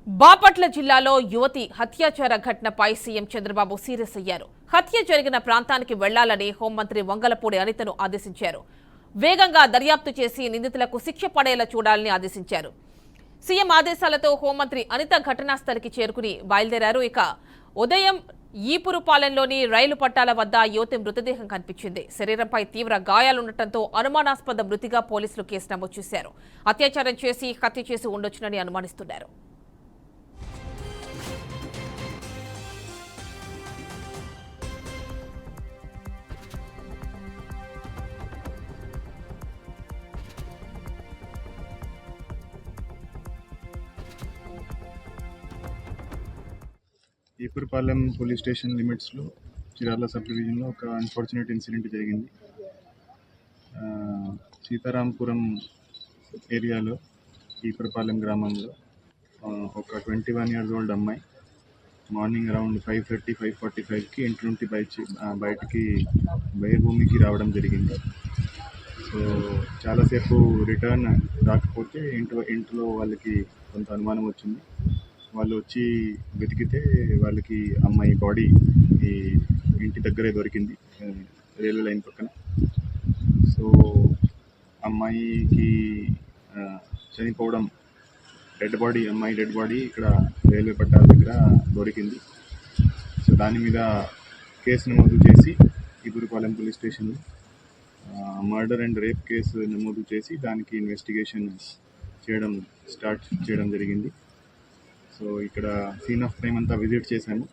బాపట్ల జిల్లాలో యువతి హత్యాచార ఘటనపై సీఎం చంద్రబాబు సీరియస్ అయ్యారు. హత్య జరిగిన ప్రాంతానికి వెళ్లాలని హోంమంత్రి వంగలపూడి అనితను ఆదేశించారు. వేగంగా దర్యాప్తు చేసి నిందితులకు శిక్ష పడేలా చూడాలని ఆదేశించారు. సీఎం ఆదేశాలతో హోంమంత్రి అనిత ఘటనా స్థలికి చేరుకుని బయలుదేరారు. ఇక ఉదయం ఈపురుపాలెంలోని రైలు పట్టాల వద్ద యువతి మృతదేహం కనిపించింది. శరీరంపై తీవ్ర గాయాలుండటంతో అనుమానాస్పద మృతిగా పోలీసులు కేసు నమోదు చేశారు. అత్యాచారం చేసి హత్య చేసి ఉండొచ్చునని అనుమానిస్తున్నారు. ఈపురపాలెం పోలీస్ స్టేషన్ లిమిట్స్లో చిరాల సబ్ డివిజన్లో ఒక అన్ఫార్చునేట్ ఇన్సిడెంట్ జరిగింది. సీతారాంపురం ఏరియాలో ఈపురపాలెం గ్రామంలో ఒక 21 years old అమ్మాయి మార్నింగ్ అరౌండ్ 5:30, 5:45కి ఇంటి నుండి బయటికి భూమికి రావడం జరిగింది. సో చాలాసేపు రిటర్న్ రాకపోతే ఇంట్లో వాళ్ళకి కొంత అనుమానం వచ్చింది. వాళ్ళు వచ్చి వెతికితే వాళ్ళకి అమ్మాయి బాడీ ఈ ఇంటి దగ్గరే దొరికింది, రైల్వే లైన్ పక్కన. సో అమ్మాయికి చనిపోవడం అమ్మాయి డెడ్ బాడీ ఇక్కడ రైల్వే పట్టాల దగ్గర దొరికింది. సో దాని మీద కేసు నమోదు చేసి ఈపురపాలెం పోలీస్ స్టేషన్లో మర్డర్ అండ్ రేప్ కేసు నమోదు చేసి దానికి ఇన్వెస్టిగేషన్ స్టార్ట్ చేయడం జరిగింది. సో ఇక్కడ సీన్ ఆఫ్ క్రైమ్ అంతా విజిట్ చేశాము.